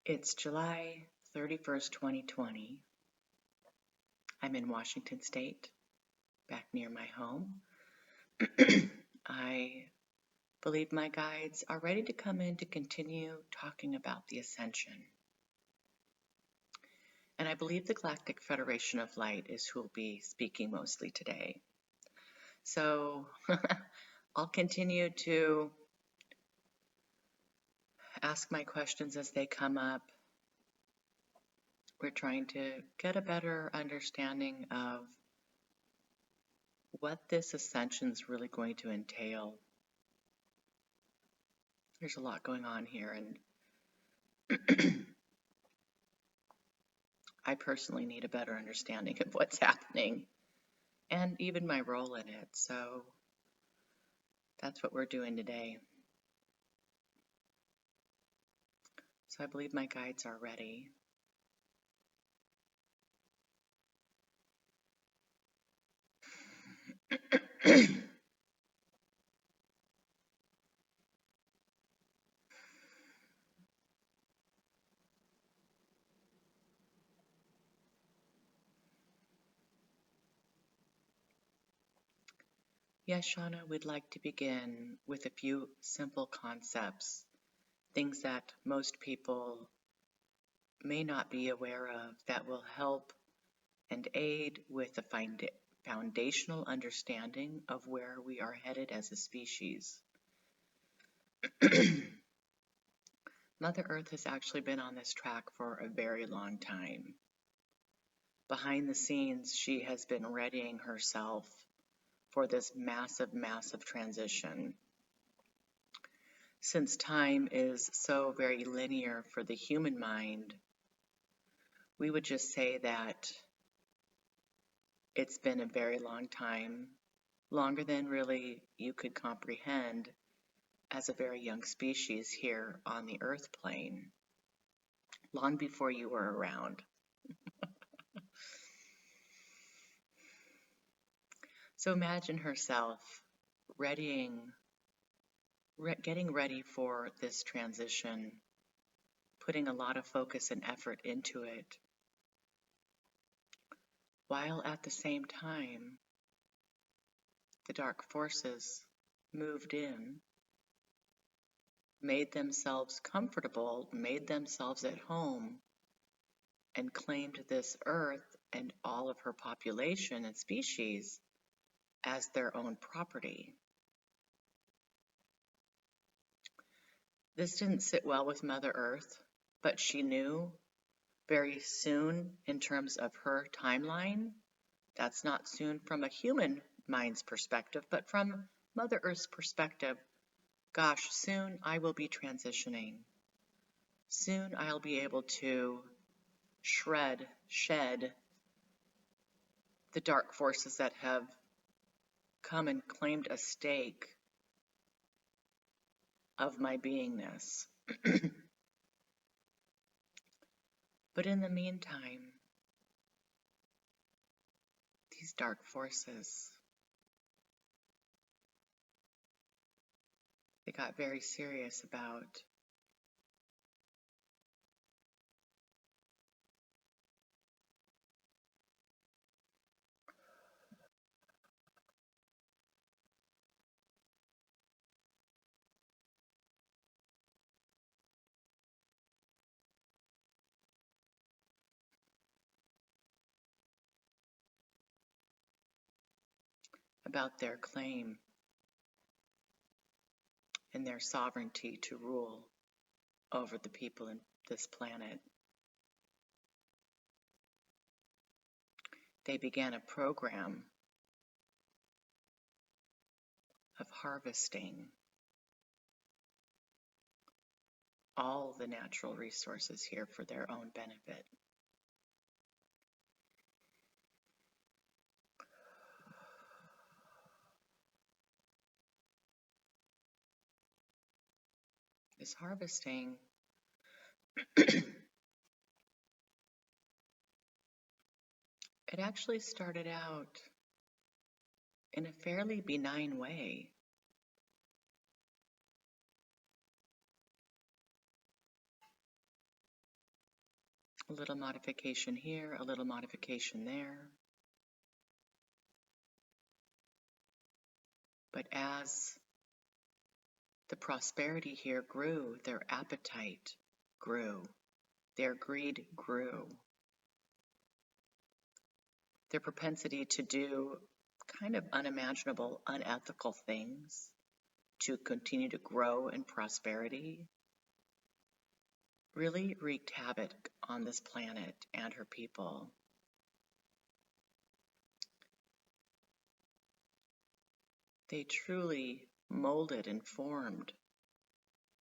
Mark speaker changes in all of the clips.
Speaker 1: It's July 31st, 2020. I'm in Washington State, back near my home. I believe my guides are ready to come in to continue talking about the Ascension. And I believe the Galactic Federation of Light is who will be speaking mostly today. So I'll continue to ask my questions as they come up. We're trying to get a better understanding of what this ascension is really going to entail. There's a lot going on here, and I personally need a better understanding of what's happening and even my role in it. So that's what we're doing today. So I believe my guides are ready. Yes, Shawna, we'd like to begin with a few simple concepts, things that most people may not be aware of that will help and aid with the foundational understanding of where we are headed as a species. Mother Earth has actually been on this track for a very long time. Behind the scenes, she has been readying herself for this massive, massive transition. Since time is so very linear for the human mind, we would just say that it's been a very long time, longer than really you could comprehend as a very young species here on the Earth plane, long before you were around. So imagine herself getting ready for this transition, putting a lot of focus and effort into it, while at the same time, the dark forces moved in, made themselves comfortable, made themselves at home, and claimed this Earth and all of her population and species as their own property. This didn't sit well with Mother Earth, but she knew very soon in terms of her timeline, that's not soon from a human mind's perspective, but from Mother Earth's perspective, gosh, soon I will be transitioning. Soon I'll be able to shed the dark forces that have come and claimed a stake of my beingness. But in the meantime, these dark forces, they got very serious about their claim and their sovereignty to rule over the people in this planet. They began a program of harvesting all the natural resources here for their own benefit. This harvesting it actually started out in a fairly benign way. A little modification here, a little modification there. But as the prosperity here grew, their appetite grew, their greed grew, their propensity to do kind of unimaginable, unethical things to continue to grow in prosperity really wreaked havoc on this planet and her people. They truly molded and formed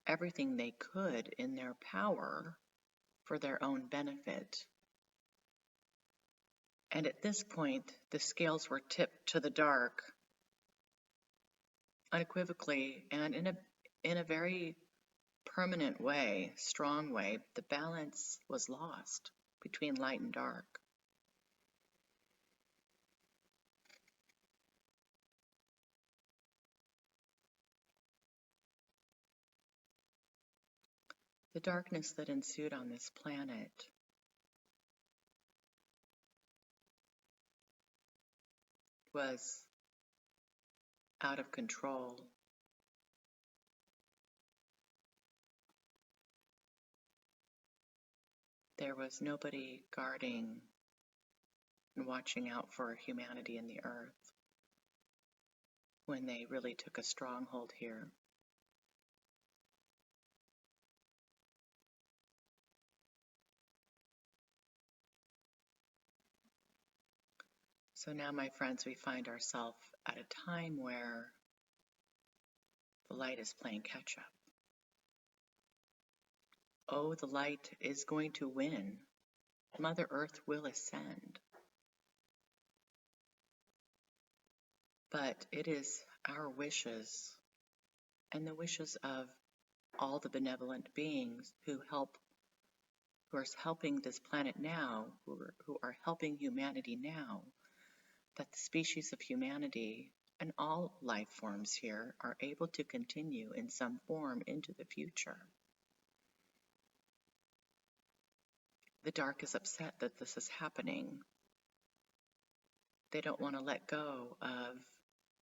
Speaker 1: everything they could in their power for their own benefit. And at this point, the scales were tipped to the dark unequivocally and in a very permanent way, strong way. The balance was lost between light and dark. The darkness that ensued on this planet was out of control. There was nobody guarding and watching out for humanity and the earth when they really took a stronghold here. So now, my friends, we find ourselves at a time where the light is playing catch up. Oh, the light is going to win. Mother Earth will ascend. But it is our wishes and the wishes of all the benevolent beings who are helping this planet now, who are helping humanity now, that the species of humanity and all life forms here are able to continue in some form into the future. The dark is upset that this is happening. They don't want to let go of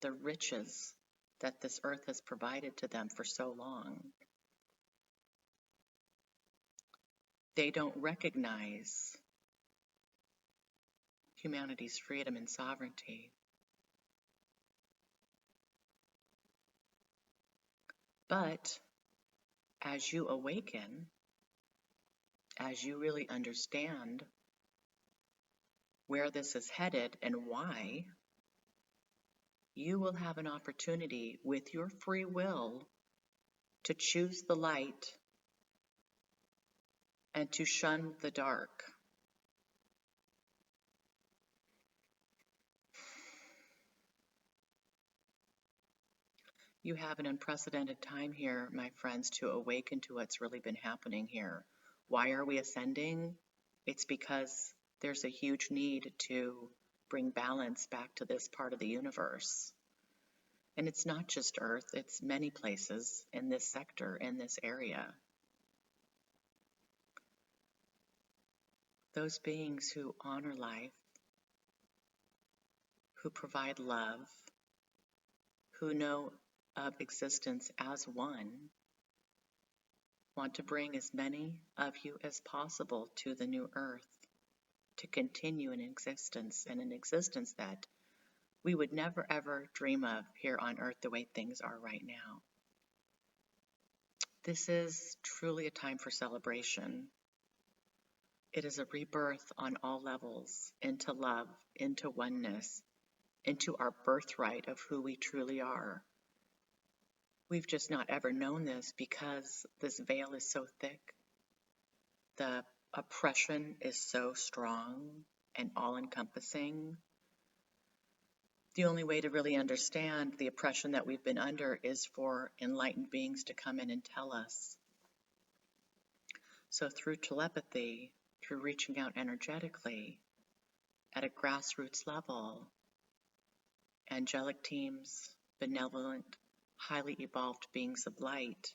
Speaker 1: the riches that this earth has provided to them for so long. They don't recognize humanity's freedom and sovereignty. But as you awaken, as you really understand where this is headed and why, you will have an opportunity with your free will to choose the light and to shun the dark. You have an unprecedented time here, my friends, to awaken to what's really been happening here. Why are we ascending? It's because there's a huge need to bring balance back to this part of the universe. And it's not just Earth, it's many places in this sector, in this area. Those beings who honor life, who provide love, who know of existence as one, want to bring as many of you as possible to the new earth, to continue in existence, and an existence that we would never ever dream of here on earth the way things are right now. This is truly a time for celebration. It is a rebirth on all levels, into love, into oneness, into our birthright of who we truly are. We've just not ever known this because this veil is so thick. The oppression is so strong and all-encompassing. The only way to really understand the oppression that we've been under is for enlightened beings to come in and tell us. So through telepathy, through reaching out energetically, at a grassroots level, angelic teams, benevolent, highly evolved beings of light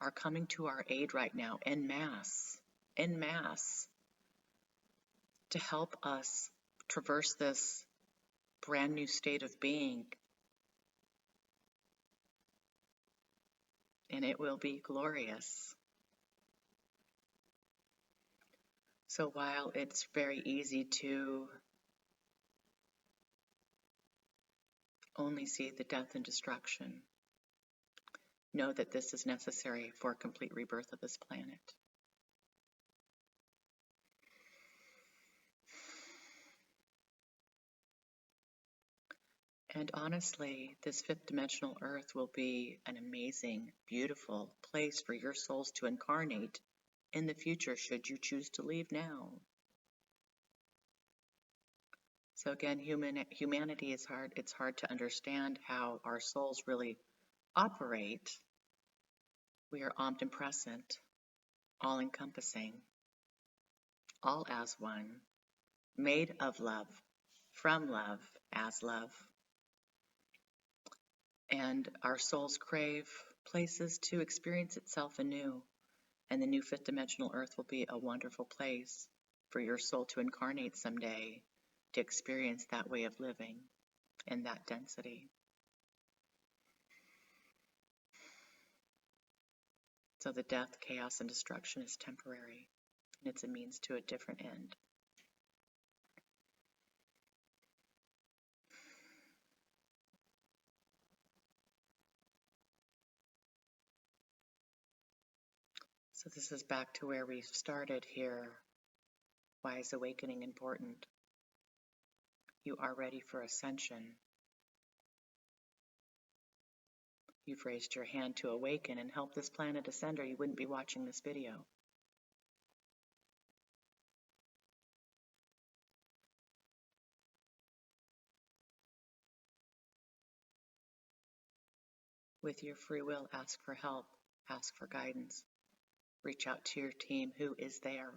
Speaker 1: are coming to our aid right now en masse en masse to help us traverse this brand new state of being. And it will be glorious. So while it's very easy to only see the death and destruction, know that this is necessary for complete rebirth of this planet. And honestly, this fifth dimensional Earth will be an amazing, beautiful place for your souls to incarnate in the future, should you choose to leave now. So again, humanity is hard. It's hard to understand how our souls really operate. We are omnipresent, all-encompassing, all as one, made of love, from love, as love. And our souls crave places to experience itself anew. And the new fifth dimensional Earth will be a wonderful place for your soul to incarnate someday, to experience that way of living in that density. So the death, chaos, and destruction is temporary, and it's a means to a different end. So this is back to where we started here. Why is awakening important? You are ready for ascension. You've raised your hand to awaken and help this planet ascend, or you wouldn't be watching this video. With your free will, ask for help, ask for guidance. Reach out to your team who is there.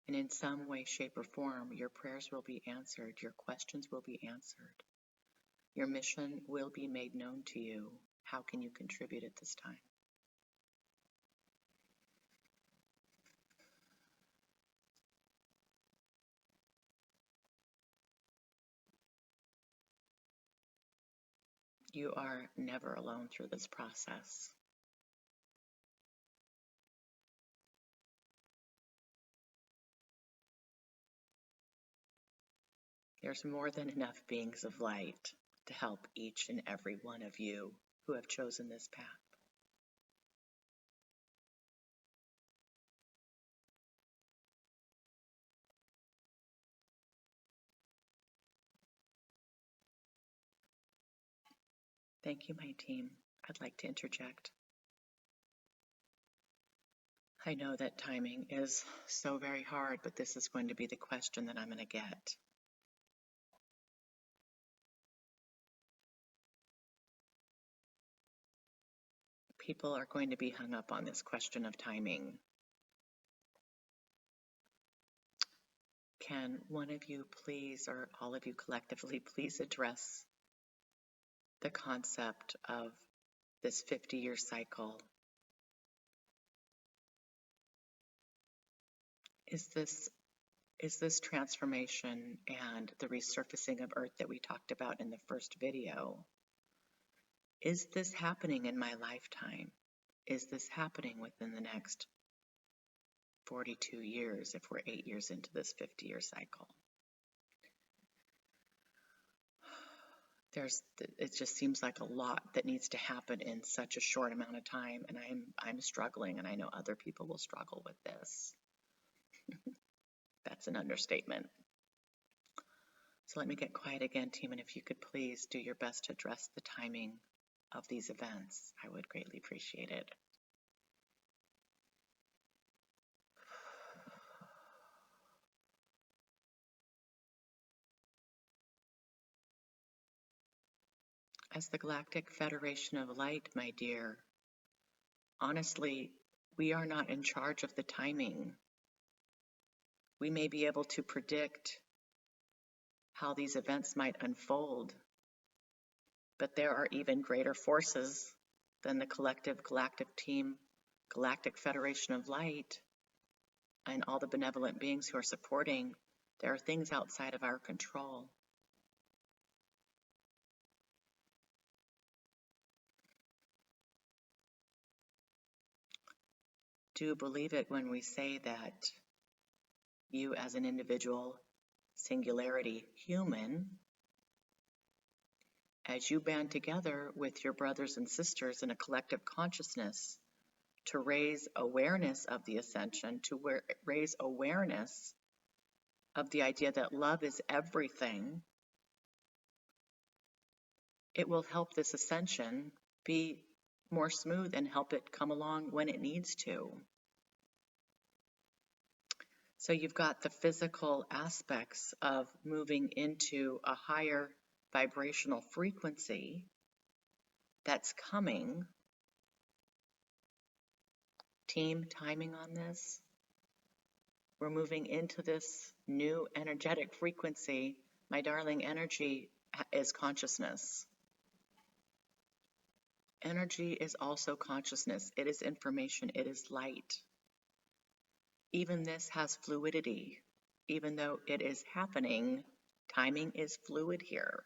Speaker 1: And in some way, shape, or form, your prayers will be answered, your questions will be answered. Your mission will be made known to you. How can you contribute at this time? You are never alone through this process. There's more than enough beings of light to help each and every one of you who have chosen this path. Thank you, my team. I'd like to interject. I know that timing is so very hard, but this is going to be the question that I'm going to get. People are going to be hung up on this question of timing. Can one of you please, or all of you collectively, please address the concept of this 50-year cycle? Is this transformation and the resurfacing of Earth that we talked about in the first video, is this happening in my lifetime? Is this happening within the next 42 years if we're 8 years into this 50-year cycle? It just seems like a lot that needs to happen in such a short amount of time, and I'm struggling, and I know other people will struggle with this. That's an understatement. So let me get quiet again, team, and if you could please do your best to address the timing of these events, I would greatly appreciate it. As the Galactic Federation of Light, my dear, honestly, we are not in charge of the timing. We may be able to predict how these events might unfold, but there are even greater forces than the collective galactic team Galactic Federation of Light and all the benevolent beings who are supporting, there are things outside of our control. Do believe it when we say that you as an individual, singularity, human, as you band together with your brothers and sisters in a collective consciousness to raise awareness of the ascension, to raise awareness of the idea that love is everything, it will help this ascension be more smooth and help it come along when it needs to. So you've got the physical aspects of moving into a higher vibrational frequency that's coming. Team, timing on this. We're moving into this new energetic frequency. My darling, energy is consciousness. Energy is also consciousness. It is information. It is light. Even this has fluidity. Even though it is happening, timing is fluid here.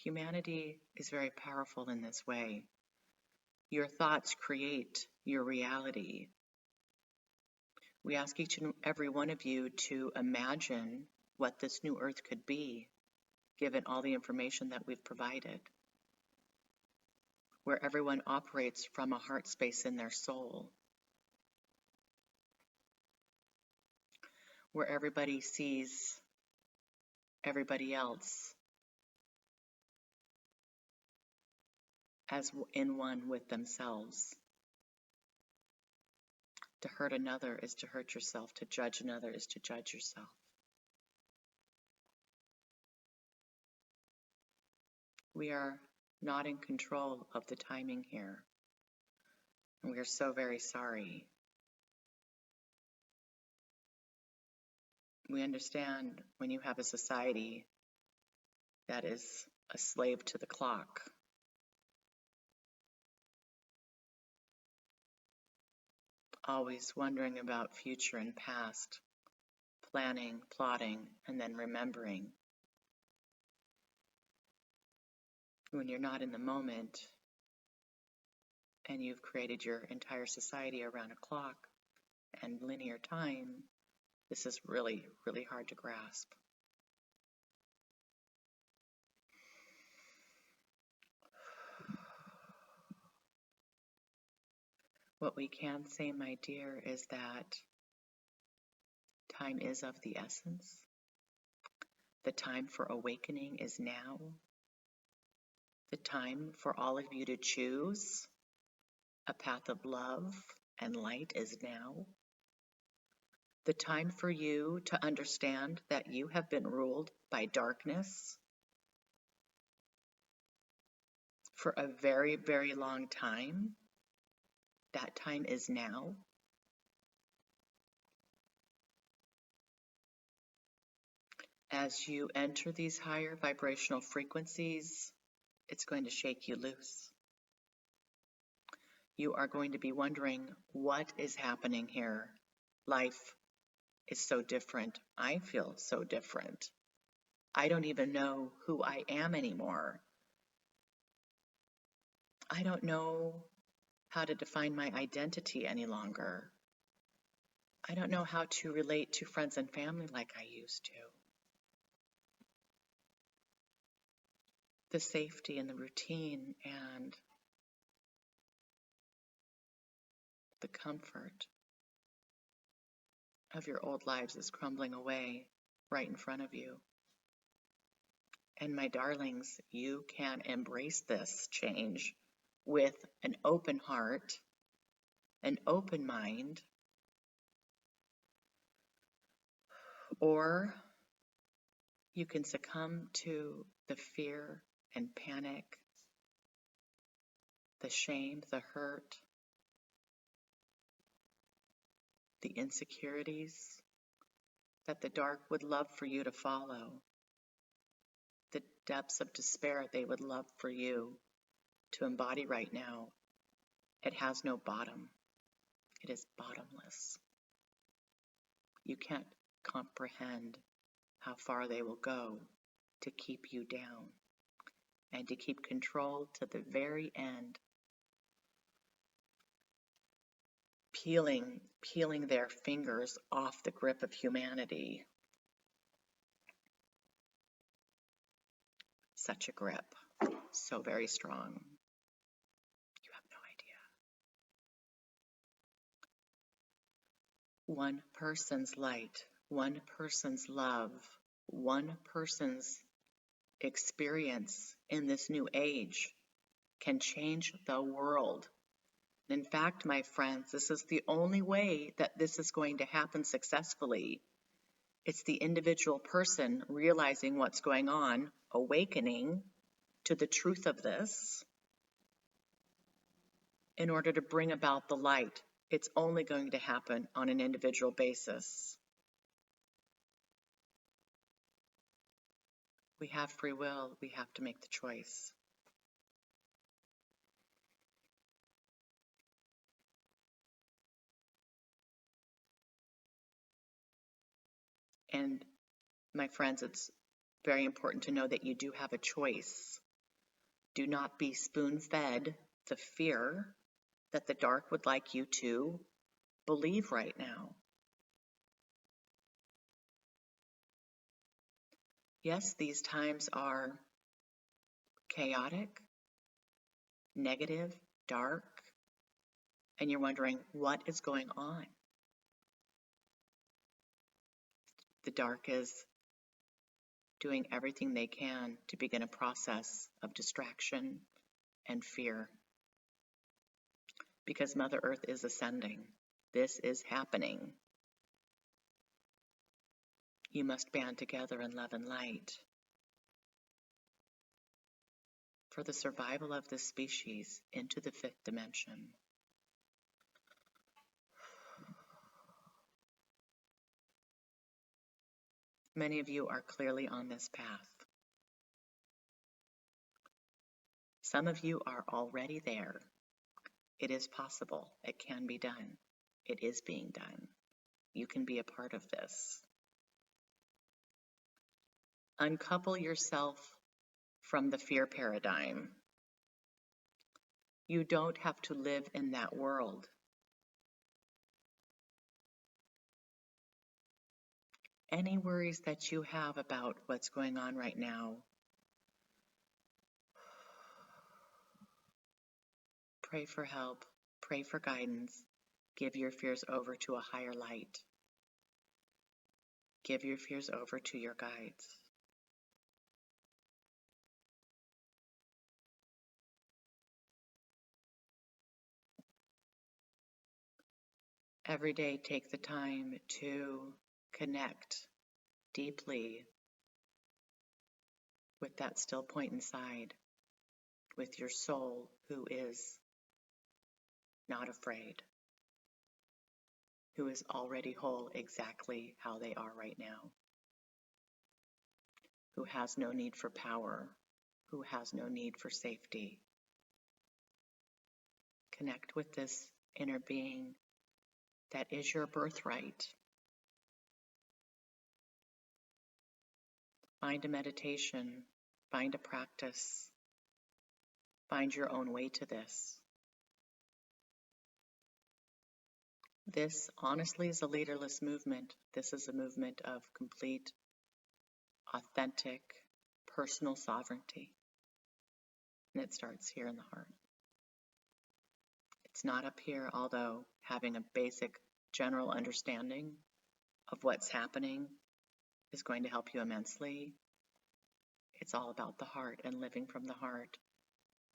Speaker 1: Humanity is very powerful in this way. Your thoughts create your reality. We ask each and every one of you to imagine what this new earth could be, given all the information that we've provided, where everyone operates from a heart space in their soul, where everybody sees everybody else as in one with themselves. To hurt another is to hurt yourself. To judge another is to judge yourself. We are not in control of the timing here. And we are so very sorry. We understand when you have a society that is a slave to the clock. Always wondering about future and past, planning, plotting, and then remembering. When you're not in the moment and you've created your entire society around a clock and linear time, this is really, really hard to grasp. What we can say, my dear, is that time is of the essence. The time for awakening is now. The time for all of you to choose a path of love and light is now. The time for you to understand that you have been ruled by darkness for a very, very long time. That time is now. As you enter these higher vibrational frequencies, it's going to shake you loose. You are going to be wondering, what is happening here? Life is so different. I feel so different. I don't even know who I am anymore. I don't know how to define my identity any longer. I don't know how to relate to friends and family like I used to. The safety and the routine and the comfort of your old lives is crumbling away right in front of you. And my darlings, you can embrace this change with an open heart, an open mind, or you can succumb to the fear and panic, the shame, the hurt, the insecurities that the dark would love for you to follow. The depths of despair they would love for you to embody right now, it has no bottom. It is bottomless. You can't comprehend how far they will go to keep you down and to keep control to the very end, peeling their fingers off the grip of humanity. Such a grip, so very strong. You have no idea. One person's light, one person's love, one person's experience in this new age can change the world. In fact, my friends, this is the only way that this is going to happen successfully. It's the individual person realizing what's going on, awakening to the truth of this in order to bring about the light. It's only going to happen on an individual basis. We have free will. We have to make the choice. And my friends, it's very important to know that you do have a choice. Do not be spoon-fed the fear that the dark would like you to believe right now. Yes, these times are chaotic, negative, dark, and you're wondering what is going on. The dark is doing everything they can to begin a process of distraction and fear. Because Mother Earth is ascending. This is happening. You must band together in love and light for the survival of this species into the 5th dimension. Many of you are clearly on this path. Some of you are already there. It is possible. It can be done. It is being done. You can be a part of this. Uncouple yourself from the fear paradigm. You don't have to live in that world. Any worries that you have about what's going on right now, pray for help, pray for guidance, give your fears over to a higher light. Give your fears over to your guides. Every day, take the time to connect deeply with that still point inside, with your soul who is not afraid, who is already whole exactly how they are right now, who has no need for power, who has no need for safety. Connect with this inner being that is your birthright. Find a meditation, find a practice, find your own way to this. This honestly is a leaderless movement. This is a movement of complete, authentic, personal sovereignty. And it starts here in the heart. It's not up here, although having a basic general understanding of what's happening is going to help you immensely. It's all about the heart and living from the heart,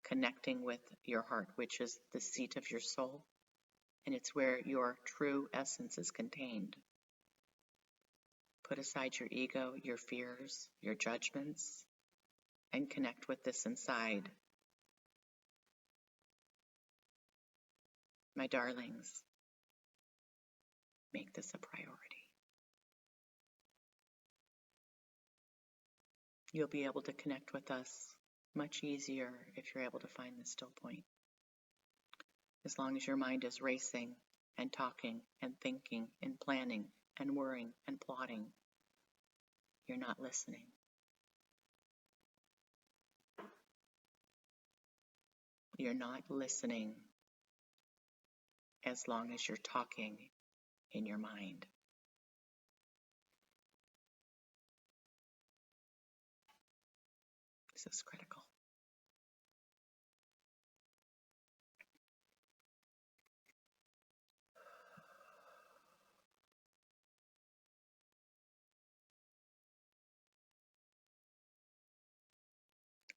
Speaker 1: connecting with your heart, which is the seat of your soul, and it's where your true essence is contained. Put aside your ego, your fears, your judgments, and connect with this inside. My darlings, make this a priority. You'll be able to connect with us much easier if you're able to find the still point. As long as your mind is racing and talking and thinking and planning and worrying and plotting, you're not listening. You're not listening as long as you're talking in your mind. This is critical.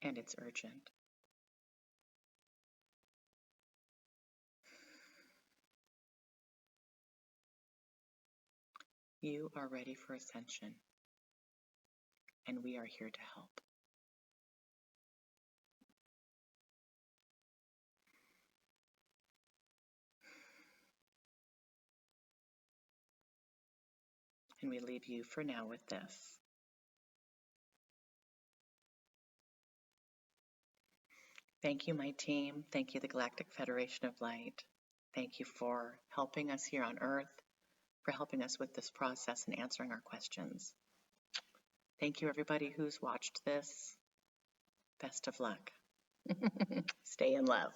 Speaker 1: And it's urgent. You are ready for ascension, and we are here to help. And we leave you for now with this. Thank you, my team. Thank you, the Galactic Federation of Light. Thank you for helping us here on Earth, for helping us with this process and answering our questions. Thank you, everybody who's watched this. Best of luck. Stay in love.